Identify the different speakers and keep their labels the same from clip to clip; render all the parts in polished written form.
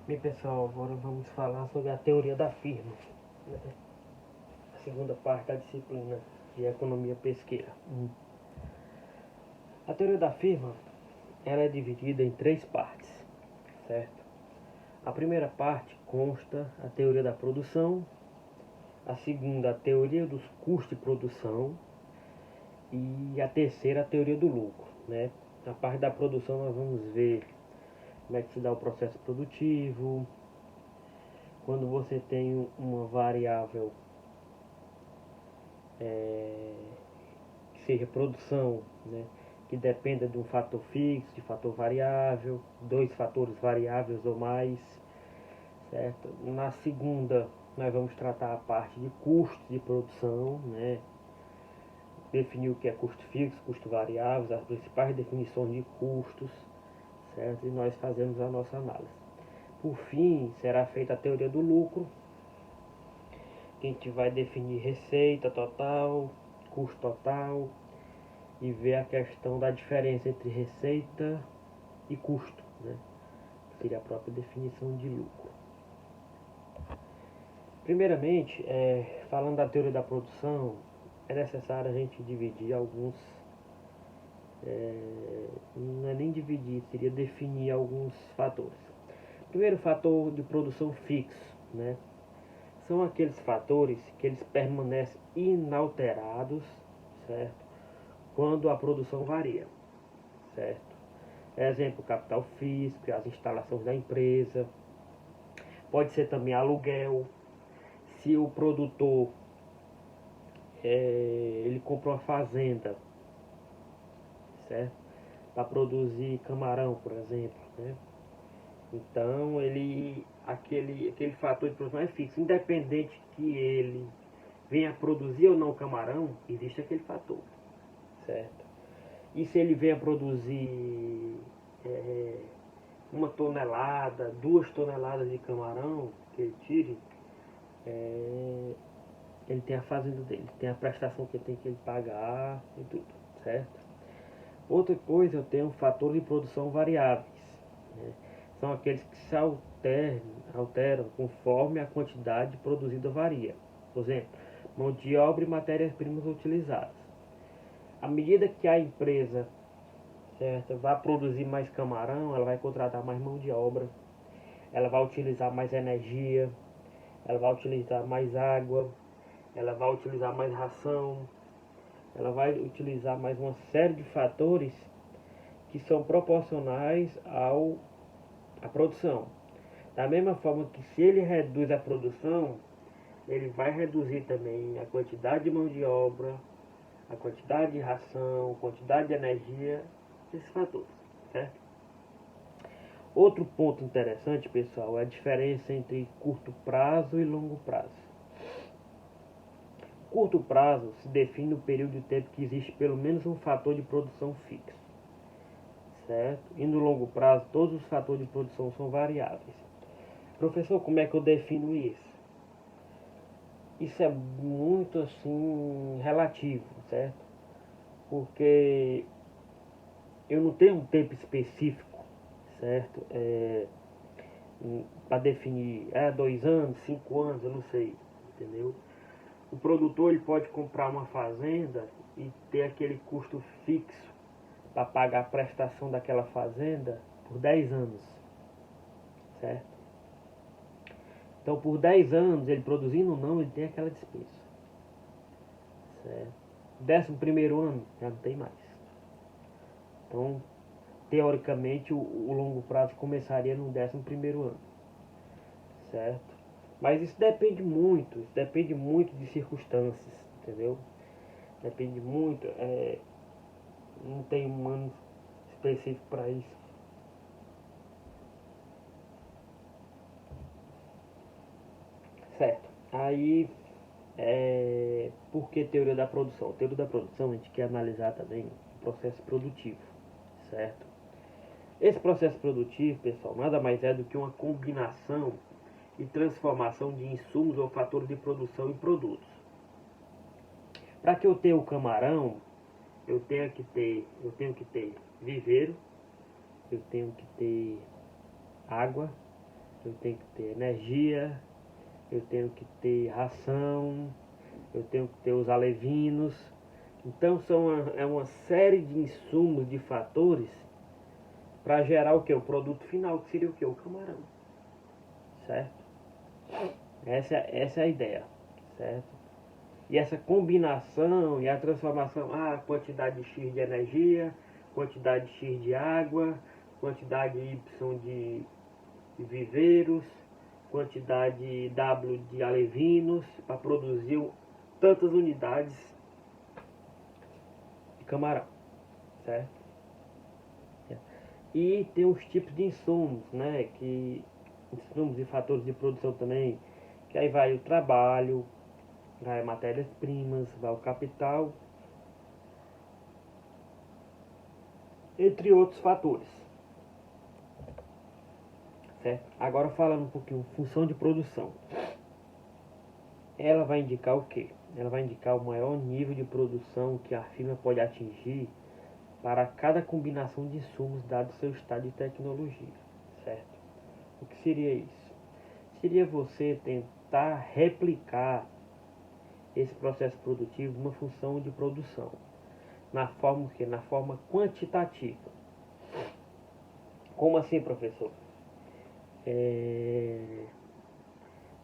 Speaker 1: Bem pessoal, agora vamos falar sobre a teoria da firma, né? A segunda parte da disciplina de economia pesqueira. A teoria da firma ela é dividida em três partes, certo? A primeira parte consta a teoria da produção, a segunda a teoria dos custos de produção e a terceira a teoria do lucro, né? Na parte da produção nós vamos ver como é que se dá o processo produtivo, quando você tem uma variável que seja produção, né, que dependa de um fator fixo, de fator variável, dois fatores variáveis ou mais, certo? Na segunda, nós vamos tratar a parte de custos de produção, né, definir o que é custo fixo, custo variável, as principais definições de custos, certo? E nós fazemos a nossa análise. Por fim, será feita a teoria do lucro, que a gente vai definir receita total, custo total, e ver a questão da diferença entre receita e custo, né? Que seria a própria definição de lucro. Primeiramente, falando da teoria da produção, é necessário a gente dividir alguns, não é nem dividir, seria definir alguns fatores. Primeiro fator de produção fixo, né? São aqueles fatores que eles permanecem inalterados, certo? Quando a produção varia, certo? Exemplo, capital físico, as instalações da empresa. Pode ser também aluguel. Se o produtor ele comprou uma fazenda, certo? Para produzir camarão, por exemplo, né? Então aquele fator de produção é fixo, independente que ele venha produzir ou não camarão, existe aquele fator, certo? E se ele venha produzir uma tonelada, 2 toneladas de camarão que ele tire, ele tem a fazenda dele, tem a prestação que ele tem que ele pagar e tudo, certo? Outra coisa, eu tenho fatores de produção variáveis, né? São aqueles que se alteram conforme a quantidade produzida varia. Por exemplo, mão de obra e matérias-primas utilizadas. À medida que a empresa, certo, vai produzir mais camarão, ela vai contratar mais mão de obra, ela vai utilizar mais energia, ela vai utilizar mais água, ela vai utilizar mais ração, ela vai utilizar mais uma série de fatores que são proporcionais à produção. Da mesma forma que se ele reduz a produção, ele vai reduzir também a quantidade de mão de obra, a quantidade de ração, a quantidade de energia, esses fatores, certo? Outro ponto interessante, pessoal, é a diferença entre curto prazo e longo prazo. Curto prazo se define o período de tempo que existe pelo menos um fator de produção fixo, certo? E no longo prazo, todos os fatores de produção são variáveis. Professor, como é que eu defino isso? Isso é muito assim relativo, certo? Porque eu não tenho um tempo específico, certo? Para definir, 2 anos, 5 anos, eu não sei, entendeu? O produtor ele pode comprar uma fazenda e ter aquele custo fixo para pagar a prestação daquela fazenda por 10 anos, certo? Então, por 10 anos, ele produzindo ou não, ele tem aquela despesa, certo? 11º ano, já não tem mais. Então, teoricamente, o longo prazo começaria no 11º ano, certo? Mas isso depende muito de circunstâncias, entendeu? Depende muito, não tem um ano específico para isso. Certo. Aí, por que teoria da produção? Teoria da produção a gente quer analisar também o processo produtivo, certo? Esse processo produtivo, pessoal, nada mais é do que uma combinação e transformação de insumos ou fatores de produção em produtos. Para que eu tenha o camarão, eu tenho que ter viveiro, eu tenho que ter água, eu tenho que ter energia, eu tenho que ter ração, eu tenho que ter os alevinos. Então é uma série de insumos, de fatores para gerar o que? O produto final, que seria o que? O camarão. Certo? Essa é a ideia. Certo? E essa combinação e a transformação, quantidade X de energia, quantidade X de água, quantidade Y de viveiros, quantidade W de alevinos, para produzir tantas unidades de camarão, certo? E tem os tipos de insumos, né? Que insumos e fatores de produção também, que aí vai o trabalho, vai matérias-primas, vai o capital, entre outros fatores, certo? Agora falando um pouquinho, função de produção. Ela vai indicar o quê? Ela vai indicar o maior nível de produção que a firma pode atingir para cada combinação de insumos dado seu estado de tecnologia, certo? O que seria isso? Seria você tentar replicar esse processo produtivo numa função de produção, na forma que? Na forma quantitativa. Como assim, professor?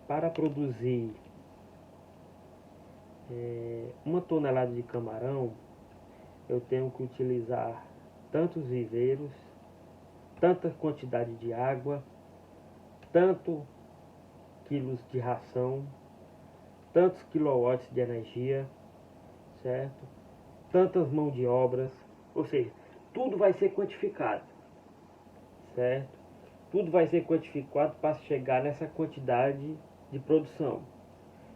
Speaker 1: Para produzir 1 tonelada de camarão, eu tenho que utilizar tantos viveiros, tanta quantidade de água, tanto quilos de ração, tantos quilowatts de energia, certo? Tantas mãos de obras, ou seja, tudo vai ser quantificado, certo? Tudo vai ser quantificado para chegar nessa quantidade de produção.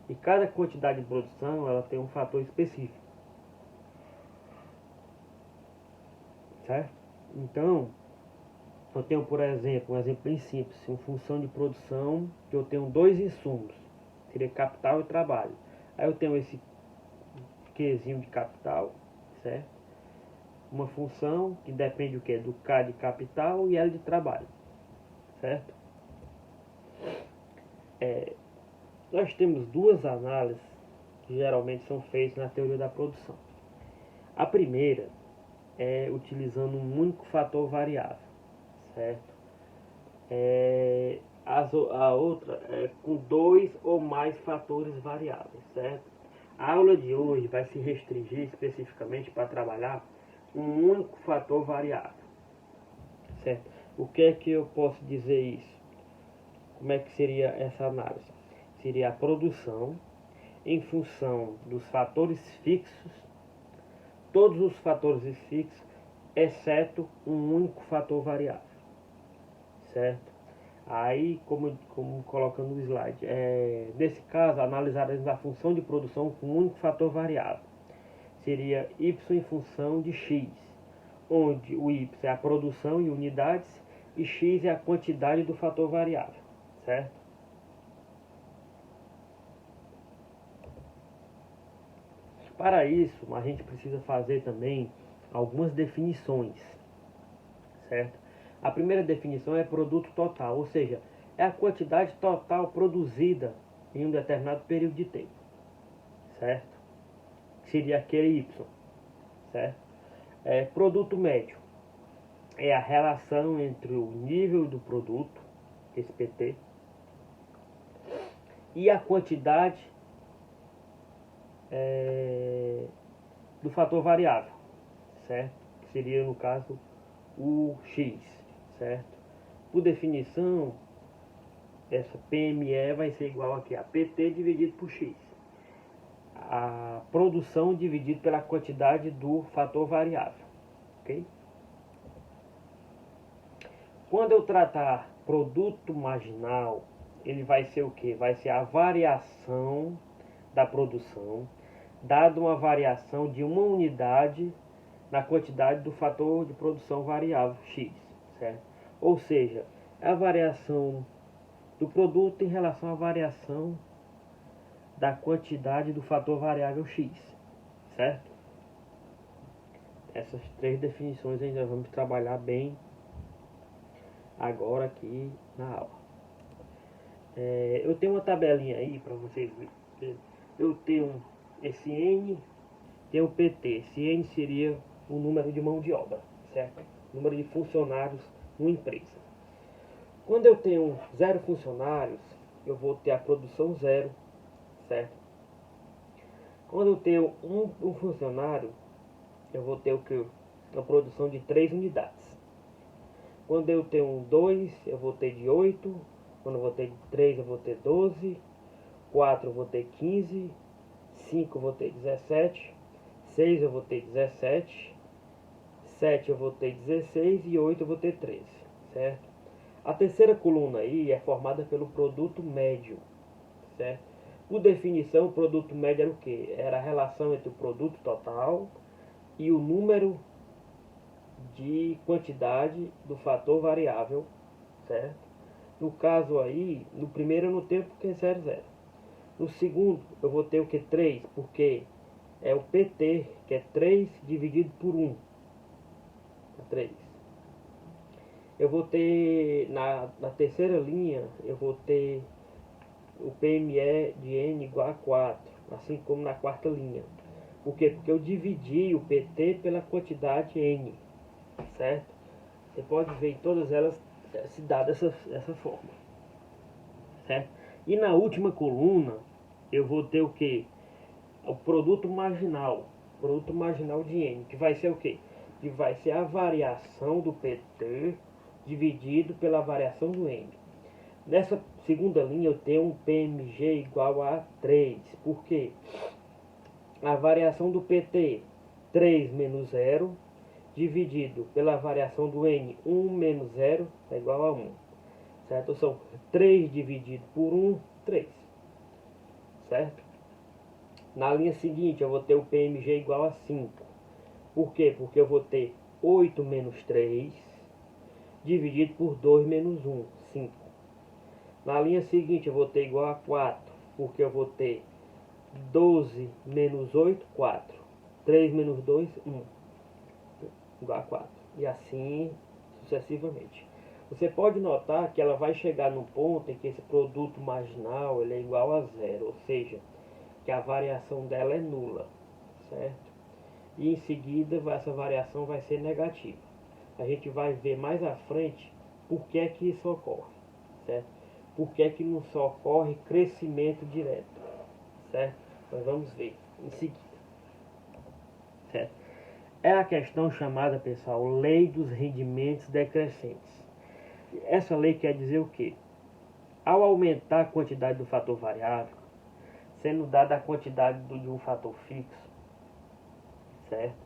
Speaker 1: E cada quantidade de produção, ela tem um fator específico, certo? Então, eu tenho, por exemplo, um exemplo bem simples, uma função de produção que eu tenho dois insumos, seria capital e trabalho. Aí eu tenho esse Qzinho de capital, certo? Uma função que depende do que? Do K de capital e L de trabalho, certo? Nós temos duas análises que geralmente são feitas na teoria da produção. A primeira é utilizando um único fator variável, certo? A outra é com dois ou mais fatores variáveis, certo? A aula de hoje vai se restringir especificamente para trabalhar um único fator variável, certo? O que é que eu posso dizer isso? Como é que seria essa análise? Seria a produção em função dos fatores fixos, todos os fatores fixos, exceto um único fator variável, certo? Aí, como coloca no slide, nesse caso, analisaremos a função de produção com um único fator variável. Seria y em função de x, onde o y é a produção em unidades e x é a quantidade do fator variável, certo? Para isso, a gente precisa fazer também algumas definições, certo? A primeira definição é produto total, ou seja, é a quantidade total produzida em um determinado período de tempo, certo? Seria aquele Y, certo? Produto médio é a relação entre o nível do produto, esse PT, e a quantidade do fator variável, certo? Que seria, no caso, o X, certo? Por definição, essa PME vai ser igual aqui a PT dividido por X. A produção dividido pela quantidade do fator variável, ok? Quando eu tratar produto marginal, ele vai ser o que? Vai ser a variação da produção, dado uma variação de uma unidade na quantidade do fator de produção variável X, certo? Ou seja, é a variação do produto em relação à variação da quantidade do fator variável X, certo? Essas três definições ainda vamos trabalhar bem agora aqui na aula. Eu tenho uma tabelinha aí para vocês verem. Eu tenho esse N, tenho o PT. Esse N seria o número de mão de obra, certo? Número de funcionários numa empresa. Quando eu tenho 0 funcionários, eu vou ter a produção 0, certo? Quando eu tenho um funcionário, eu vou ter o que? A produção de 3 unidades. Quando eu tenho 2, eu vou ter de 8. Quando eu vou ter de 3, eu vou ter 12. 4 eu vou ter 15. 5 eu vou ter 17. 6 eu vou ter 17. 7 eu vou ter 16 e 8 eu vou ter 13, certo? A terceira coluna aí é formada pelo produto médio, certo? Por definição, o produto médio era o quê? Era a relação entre o produto total e o número de quantidade do fator variável, certo? No caso aí, no primeiro eu não tenho porque é 0, 0. No segundo eu vou ter o que? 3, porque é o PT, que é 3 dividido por 1. 3. Eu vou ter, na terceira linha, eu vou ter o PME de N igual a 4, assim como na quarta linha. Por quê? Porque eu dividi o PT pela quantidade N, certo? Você pode ver em todas elas se dá dessa forma, certo? E na última coluna, eu vou ter o que? O produto marginal de N, que vai ser o que? Que vai ser a variação do PT dividido pela variação do N. Nessa segunda linha eu tenho um PMG igual a 3. Por quê? A variação do PT, 3 menos 0, dividido pela variação do N, 1 menos 0, é igual a 1. Certo? São 3 dividido por 1, 3. Certo? Na linha seguinte eu vou ter o PMG igual a 5. Por quê? Porque eu vou ter 8 menos 3, dividido por 2 menos 1, 5. Na linha seguinte eu vou ter igual a 4, porque eu vou ter 12 menos 8, 4. 3 menos 2, 1. Igual a 4. E assim sucessivamente. Você pode notar que ela vai chegar num ponto em que esse produto marginal ele é igual a 0, ou seja, que a variação dela é nula, certo? E em seguida essa variação vai ser negativa. A gente vai ver mais à frente por que é que isso ocorre, certo? Por que é que não só ocorre crescimento direto, certo? Nós vamos ver em seguida, certo? É a questão chamada, pessoal, lei dos rendimentos decrescentes. Essa lei quer dizer o quê? Ao aumentar a quantidade do fator variável, sendo dada a quantidade de um fator fixo, certo?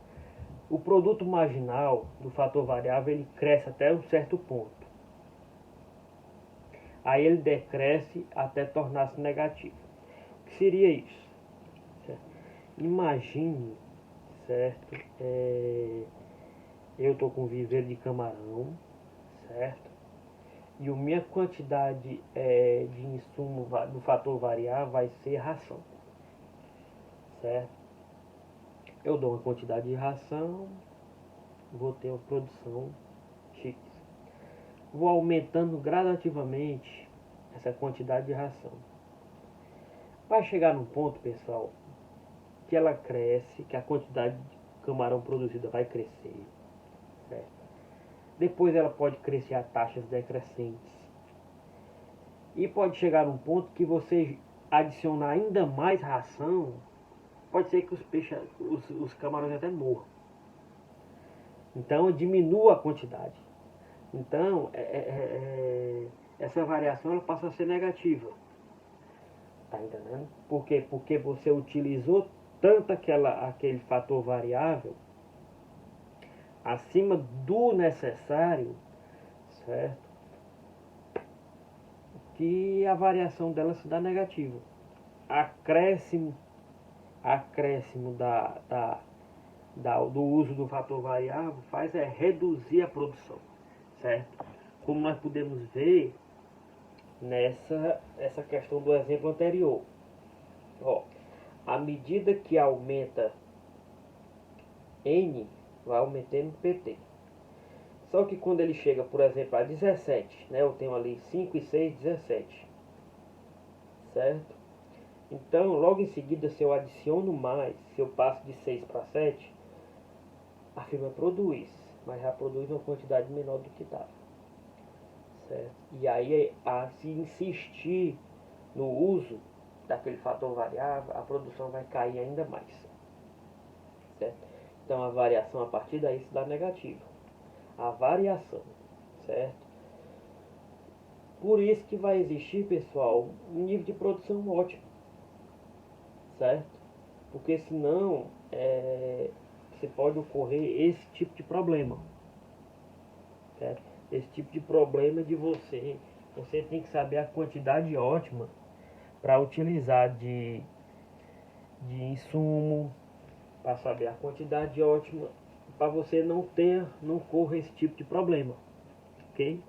Speaker 1: O produto marginal do fator variável ele cresce até um certo ponto. Aí ele decresce até tornar-se negativo. O que seria isso? Certo? Imagine, certo? Eu estou com viveiro de camarão, certo? E a minha quantidade de insumo do fator variável vai ser ração, certo? Eu dou uma quantidade de ração, vou ter uma produção X. Vou aumentando gradativamente essa quantidade de ração. Vai chegar num ponto, pessoal, que ela cresce, que a quantidade de camarão produzida vai crescer, certo? Depois ela pode crescer a taxas decrescentes. E pode chegar num ponto que você adicionar ainda mais ração, pode ser que os peixes, os camarões até morram. Então diminua a quantidade. Então essa variação ela passa a ser negativa. Tá entendendo? Por quê? Porque você utilizou tanto aquele fator variável acima do necessário, certo? Que a variação dela se dá negativa. Acréscimo do uso do fator variável faz reduzir a produção, certo? Como nós podemos ver essa questão do exemplo anterior. Ó, à medida que aumenta N, vai aumentando PT. Só que quando ele chega, por exemplo, a 17, né, eu tenho ali 5 e 6, 17. certo? Então, logo em seguida, se eu adiciono mais, se eu passo de 6 para 7, a firma produz, mas já produz uma quantidade menor do que estava, certo? E aí, se insistir no uso daquele fator variável, a produção vai cair ainda mais, certo? Então, a variação a partir daí se dá negativa. A variação, certo? Por isso que vai existir, pessoal, um nível de produção ótimo, certo? Porque senão você pode ocorrer esse tipo de problema, certo? Esse tipo de problema de você tem que saber a quantidade ótima para utilizar de insumo, para saber a quantidade ótima para você não correr esse tipo de problema, ok?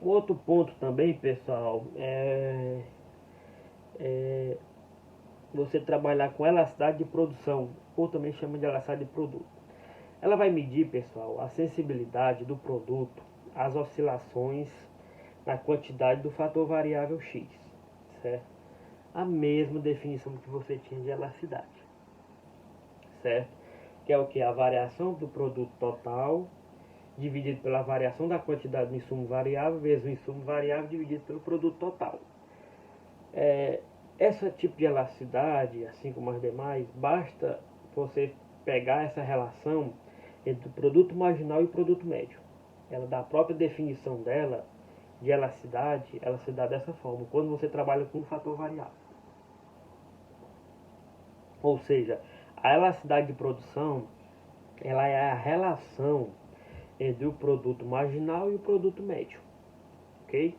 Speaker 1: Um outro ponto também, pessoal, é você trabalhar com elasticidade de produção, ou também chama de elasticidade de produto. Ela vai medir, pessoal, a sensibilidade do produto às oscilações na quantidade do fator variável X, certo? A mesma definição que você tinha de elasticidade, certo? Que é o que? A variação do produto total dividido pela variação da quantidade do insumo variável vezes o insumo variável dividido pelo produto total. Esse tipo de elasticidade, assim como as demais, basta você pegar essa relação entre o produto marginal e o produto médio. Ela dá a própria definição dela de elasticidade, ela se dá dessa forma, quando você trabalha com um fator variável. Ou seja, a elasticidade de produção, ela é a relação entre o produto marginal e o produto médio, ok?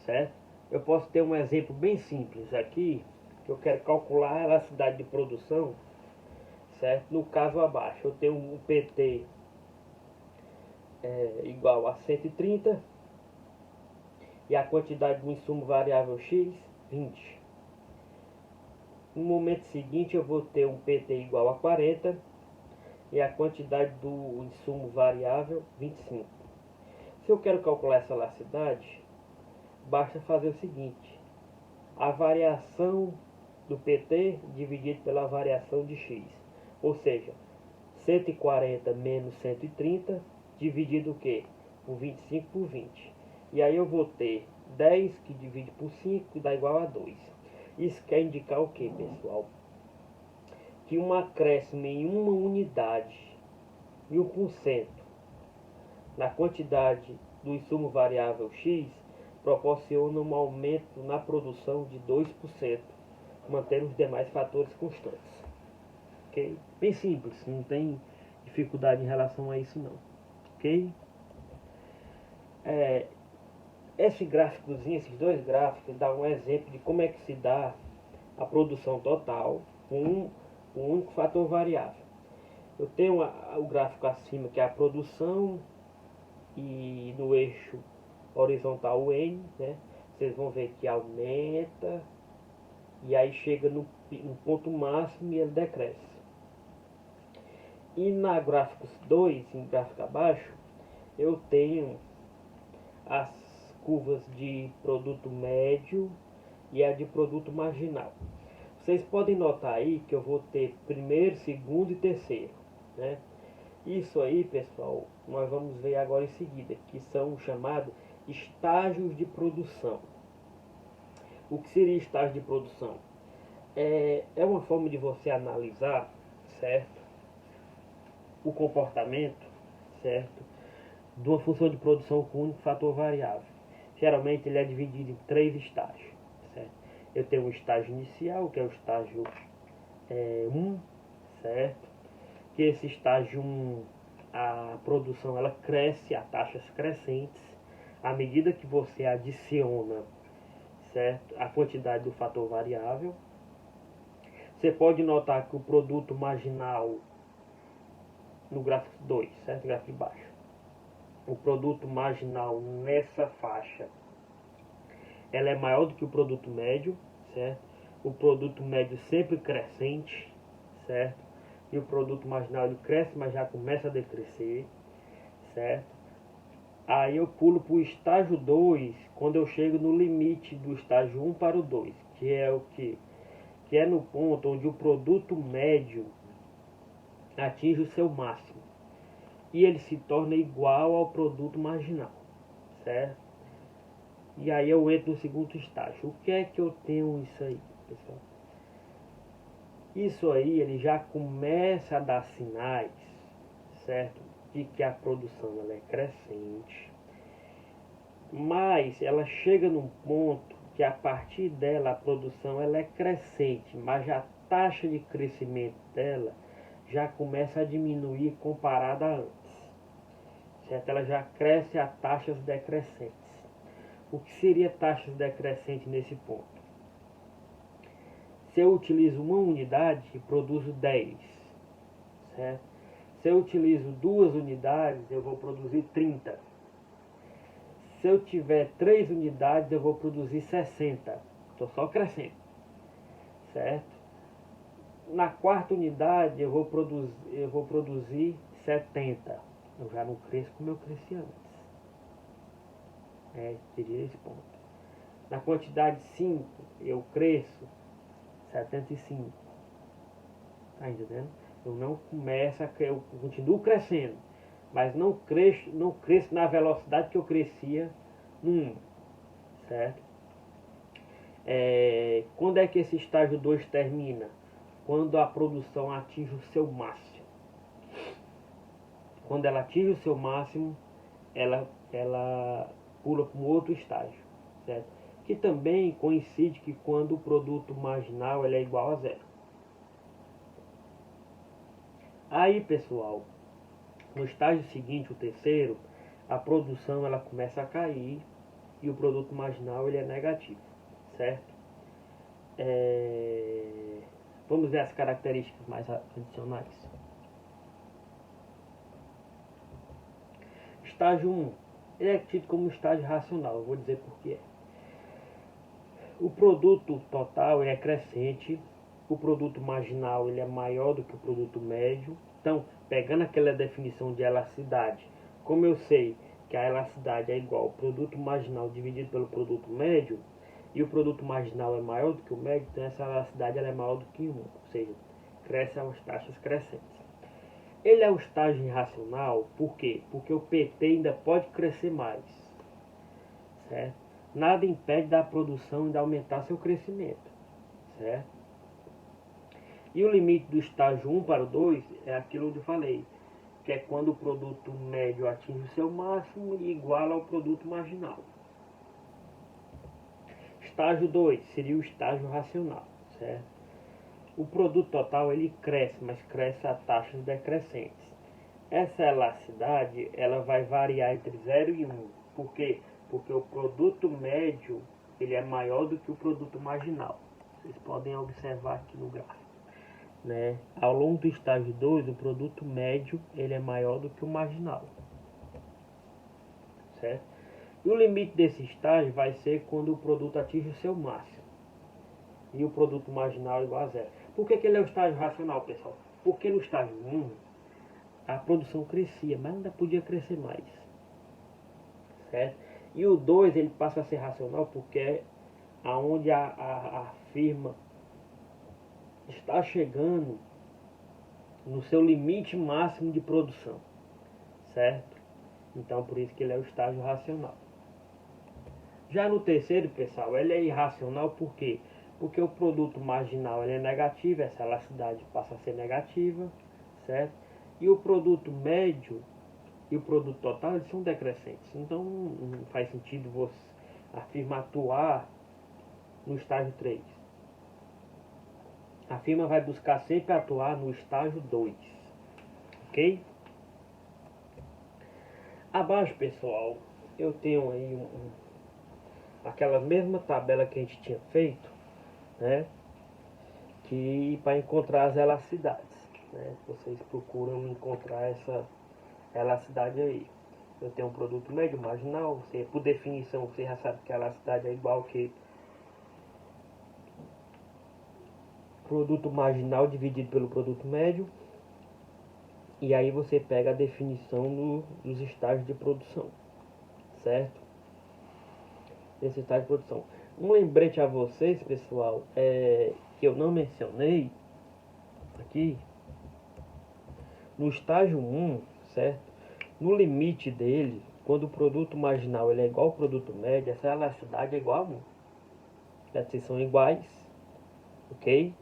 Speaker 1: Certo? Eu posso ter um exemplo bem simples aqui, que eu quero calcular a elasticidade de produção, certo? No caso abaixo, eu tenho um PT igual a 130 e a quantidade do insumo variável X, 20. No momento seguinte, eu vou ter um PT igual a 40 e a quantidade do insumo variável, 25. Se eu quero calcular essa elasticidade, basta fazer o seguinte: a variação do PT dividido pela variação de X. Ou seja, 140 menos 130 dividido o quê? Por 25 por 20. E aí eu vou ter 10 que divide por 5 que dá igual a 2. Isso quer indicar o que, pessoal? Que um acréscimo em uma unidade, 1%, na quantidade do insumo variável X, proporciona um aumento na produção de 2%, mantendo os demais fatores constantes. Ok? Bem simples, não tem dificuldade em relação a isso não. Ok? Esse gráficozinho, esses dois gráficos, dá um exemplo de como é que se dá a produção total com um único fator variável. Eu tenho o gráfico acima que é a produção e no eixo horizontal o N, né? Vocês vão ver que aumenta e aí chega no ponto máximo e ele decresce. E na gráfico 2, em gráfico abaixo, eu tenho as curvas de produto médio e a de produto marginal. Vocês podem notar aí que eu vou ter primeiro, segundo e terceiro, né? Isso aí, pessoal, nós vamos ver agora em seguida, que são chamados estágios de produção. O que seria estágio de produção? É uma forma de você analisar, certo, o comportamento, certo, de uma função de produção com um único fator variável. Geralmente ele é dividido em 3 estágios, certo? Eu tenho um estágio inicial, que é o estágio 1, certo? Que esse estágio 1, a produção ela cresce a taxas crescentes à medida que você adiciona, certo, a quantidade do fator variável. Você pode notar que o produto marginal no gráfico 2, certo? Gráfico de baixo. O produto marginal nessa faixa ela é maior do que o produto médio, certo? O produto médio sempre crescente, certo? E o produto marginal ele cresce, mas já começa a decrescer, certo? Aí eu pulo para o estágio 2 quando eu chego no limite do estágio 1 para o 2, que é o que? Que é no ponto onde o produto médio atinge o seu máximo e ele se torna igual ao produto marginal, certo? E aí eu entro no segundo estágio. O que é que eu tenho isso aí, pessoal? Isso aí ele já começa a dar sinais, certo? De que a produção ela é crescente, mas ela chega num ponto que a partir dela a produção ela é crescente, mas a taxa de crescimento dela já começa a diminuir comparada a antes, certo? Ela já cresce a taxas decrescentes. O que seria taxas decrescentes nesse ponto? Se eu utilizo uma unidade, produzo 10, certo? Se eu utilizo 2 unidades, eu vou produzir 30. Se eu tiver 3 unidades, eu vou produzir 60. Estou só crescendo, certo? Na quarta unidade, eu vou produzir 70. Eu já não cresço como eu cresci antes. Seria esse ponto. Na quantidade 5, eu cresço 75. Tá entendendo? Eu não começo eu continuo crescendo, mas não cresço na velocidade que eu crescia no 1, certo? Quando é que esse estágio 2 termina? Quando a produção atinge o seu máximo. Quando ela atinge o seu máximo, ela pula para um outro estágio, certo? Que também coincide que quando o produto marginal ele é igual a zero. Aí, pessoal, no estágio seguinte, o terceiro, a produção ela começa a cair e o produto marginal ele é negativo, certo? Vamos ver as características mais adicionais. Estágio 1, ele é tido como estágio racional, eu vou dizer por que é. O produto total é crescente, o produto marginal ele é maior do que o produto médio. Então, pegando aquela definição de elasticidade, como eu sei que a elasticidade é igual ao produto marginal dividido pelo produto médio, e o produto marginal é maior do que o médio, então essa elasticidade ela é maior do que 1, ou seja, cresce as taxas crescentes. Ele é um estágio irracional, por quê? Porque o PT ainda pode crescer mais, certo? Nada impede da produção ainda aumentar seu crescimento, certo? E o limite do estágio 1 para o 2 é aquilo que eu falei, que é quando o produto médio atinge o seu máximo e iguala ao produto marginal. Estágio 2 seria o estágio racional, certo? O produto total ele cresce, mas cresce a taxas decrescentes. Essa elasticidade ela vai variar entre 0 e 1. Por quê? Porque o produto médio ele é maior do que o produto marginal. Vocês podem observar aqui no gráfico, né? Ao longo do estágio 2, o produto médio ele é maior do que o marginal, certo? E o limite desse estágio vai ser quando o produto atinge o seu máximo e o produto marginal é igual a zero. Por que ele é o estágio racional, pessoal? Porque no estágio 1 a produção crescia, mas ainda podia crescer mais, certo? E o 2 ele passa a ser racional porque é aonde a firma está chegando no seu limite máximo de produção, certo? Então por isso que ele é o estágio racional. Já no terceiro, pessoal, ele é irracional por quê? Porque o produto marginal ele é negativo, essa elasticidade passa a ser negativa, certo? E o produto médio e o produto total eles são decrescentes. Então não faz sentido você a firma atuar no estágio 3. A firma vai buscar sempre atuar no estágio 2, ok? Abaixo, pessoal, eu tenho aí aquela mesma tabela que a gente tinha feito, né? Que para encontrar as elasticidades, né? Vocês procuram encontrar essa elasticidade aí. Eu tenho um produto médio, marginal, você, por definição você já sabe que a elasticidade é igual que produto marginal dividido pelo produto médio. E aí você pega a definição dos estágios de produção, certo? Nesse estágio de produção. Um lembrete a vocês, pessoal, que eu não mencionei aqui, no estágio 1, certo? No limite dele, quando o produto marginal ele é igual ao produto médio, essa elasticidade é igual a 1. Vocês são iguais, ok?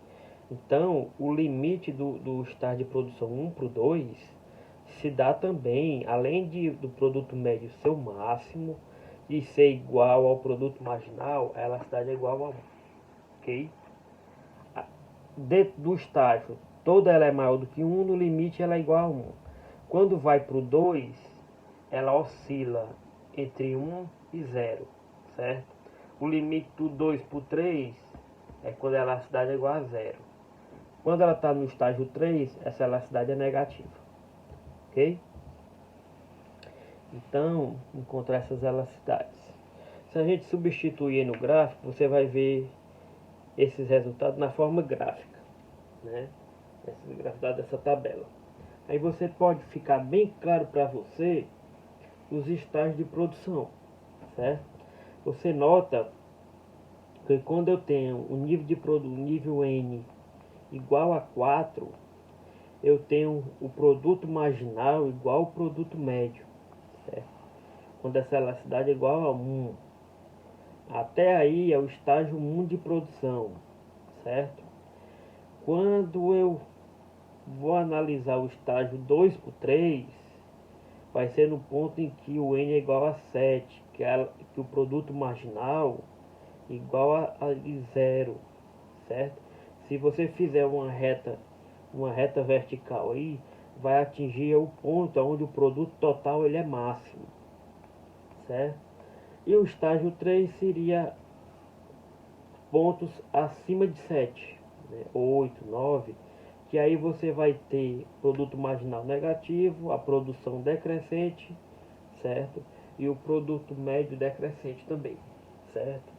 Speaker 1: Então, o limite do estágio de produção 1 para o 2 se dá também, além do produto médio ser o máximo, e ser igual ao produto marginal, a elasticidade é igual a 1, ok? Dentro do estágio, toda ela é maior do que 1, no limite ela é igual a 1. Quando vai para o 2, ela oscila entre 1 e 0, certo? O limite do 2 para o 3 é quando a elasticidade é igual a 0. Quando ela está no estágio 3, essa elasticidade é negativa, ok? Então, encontrar essas elasticidades. Se a gente substituir no gráfico, você vai ver esses resultados na forma gráfica, né? Esses resultados dessa tabela. Aí você pode ficar bem claro para você os estágios de produção, certo? Você nota que quando eu tenho o nível de produto, nível N igual a 4, eu tenho o produto marginal igual ao produto médio, certo? Quando essa elasticidade é igual a 1. Até aí é o estágio 1 de produção, certo? Quando eu vou analisar o estágio 2 por 3, vai ser no ponto em que o N é igual a 7, que o produto marginal igual a 0, certo? Se você fizer uma reta vertical aí, vai atingir o ponto onde o produto total ele é máximo, certo? E o estágio 3 seria pontos acima de 7, né? 8, 9, que aí você vai ter produto marginal negativo, a produção decrescente, certo? E o produto médio decrescente também, certo?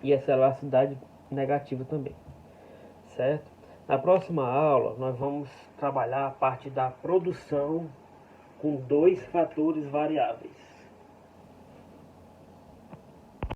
Speaker 1: E essa elasticidade negativa também, certo? Na próxima aula nós vamos trabalhar a parte da produção com dois fatores variáveis.